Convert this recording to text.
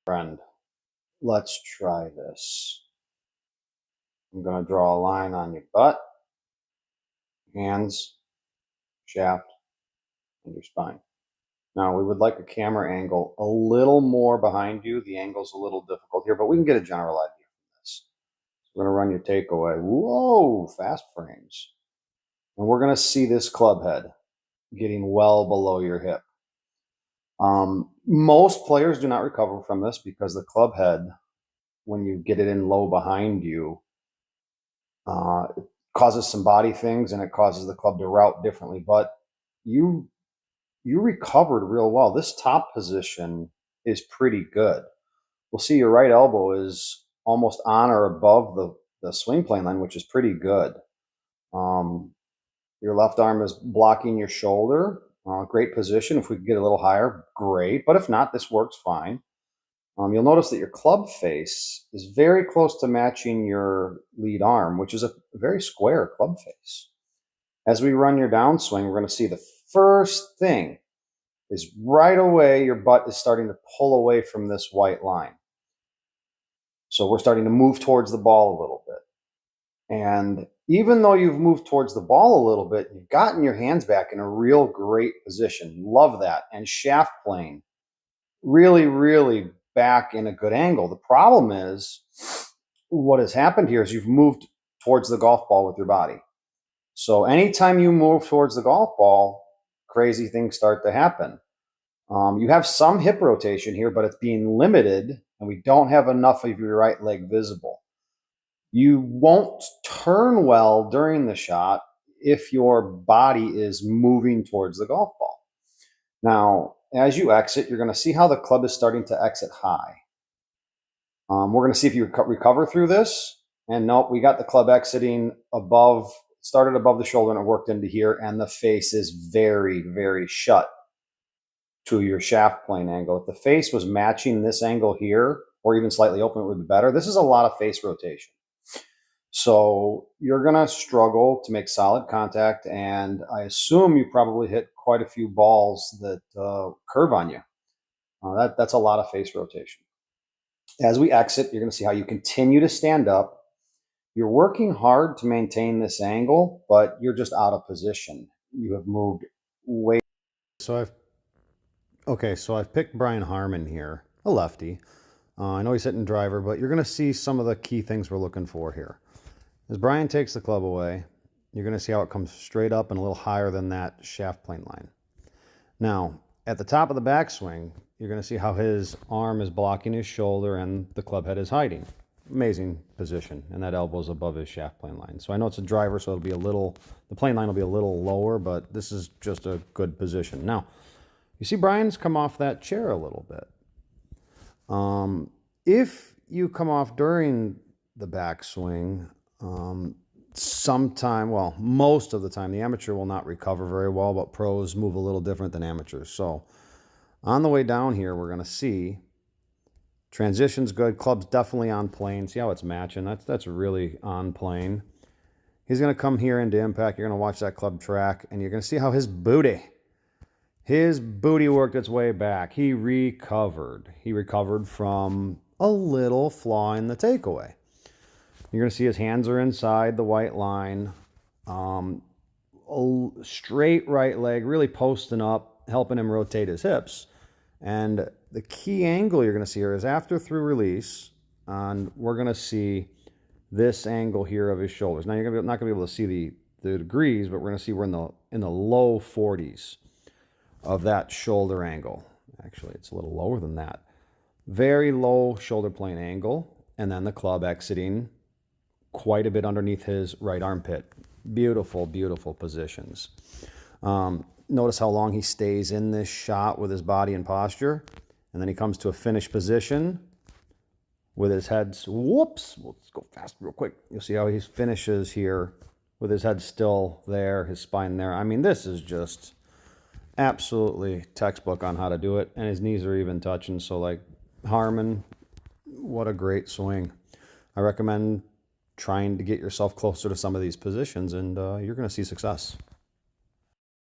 Friend, let's try this. I'm going to draw a line on your butt, hands, shaft, and your spine. Now, we would like a camera angle a little more behind you. The angle's a little difficult here, but we can get a general idea from this. So we're going to run your takeaway. Whoa, fast frames. And we're going to see this club head getting well below your hip. Most players do not recover from this because the club head, when you get it in low behind you, it causes some body things and it causes the club to route differently. But you recovered real well. This top position is pretty good. We'll see your right elbow is almost on or above the swing plane line, which is pretty good. Your left arm is blocking your shoulder. Great position. If we could get a little higher, great. But if not, this works fine. You'll notice that your club face is very close to matching your lead arm, which is a very square club face. As we run your downswing, we're going to see the first thing is right away your butt is starting to pull away from this white line. So we're starting to move towards the ball a little bit. And even though you've moved towards the ball a little bit, you've gotten your hands back in a real great position. Love that. And shaft plane, really, really back in a good angle. The problem is what has happened here is you've moved towards the golf ball with your body. So anytime you move towards the golf ball, crazy things start to happen. You have some hip rotation here, but it's being limited, and we don't have enough of your right leg visible. You won't turn well during the shot if your body is moving towards the golf ball. Now, as you exit, you're going to see how the club is starting to exit high. We're going to see if you recover through this. And nope, we got the club exiting above, started above the shoulder and it worked into here. And the face is very, very shut to your shaft plane angle. If the face was matching this angle here, or even slightly open, it would be better. This is a lot of face rotation. So you're going to struggle to make solid contact, and I assume you probably hit quite a few balls that curve on you. That's a lot of face rotation. As we exit, you're going to see how you continue to stand up. You're working hard to maintain this angle, but you're just out of position. You have moved way. So I've picked Brian Harman here, a lefty. I know he's hitting driver, but you're going to see some of the key things we're looking for here. As Brian takes the club away, you're going to see how it comes straight up and a little higher than that shaft plane line. Now, at the top of the backswing, you're going to see how his arm is blocking his shoulder and the club head is hiding. Amazing position, and that elbow is above his shaft plane line. So I know it's a driver, so it'll be the plane line will be a little lower, but this is just a good position. Now, you see Brian's come off that chair a little bit. If you come off during the backswing, most of the time, the amateur will not recover very well, but pros move a little different than amateurs. So on the way down here, we're going to see transition's good. Club's definitely on plane. See how it's matching? That's really on plane. He's going to come here into impact. You're going to watch that club track, and you're going to see how his booty worked its way back. He recovered. He recovered from a little flaw in the takeaway. You're going to see his hands are inside the white line. A straight right leg, really posting up, helping him rotate his hips. And the key angle you're going to see here is after through release, and we're going to see this angle here of his shoulders. Now, you're not going to be able to see the degrees, but we're going to see we're in the low 40s of that shoulder angle. Actually, it's a little lower than that. Very low shoulder plane angle, and then the club exiting quite a bit underneath his right armpit. Beautiful, beautiful positions. Notice how long he stays in this shot with his body and posture. And then he comes to a finished position with his head. Whoops. Let's go fast real quick. You'll see how he finishes here with his head still there, his spine there. I mean, this is just absolutely textbook on how to do it. And his knees are even touching. So, like, Harman, what a great swing. I recommend trying to get yourself closer to some of these positions, and you're going to see success.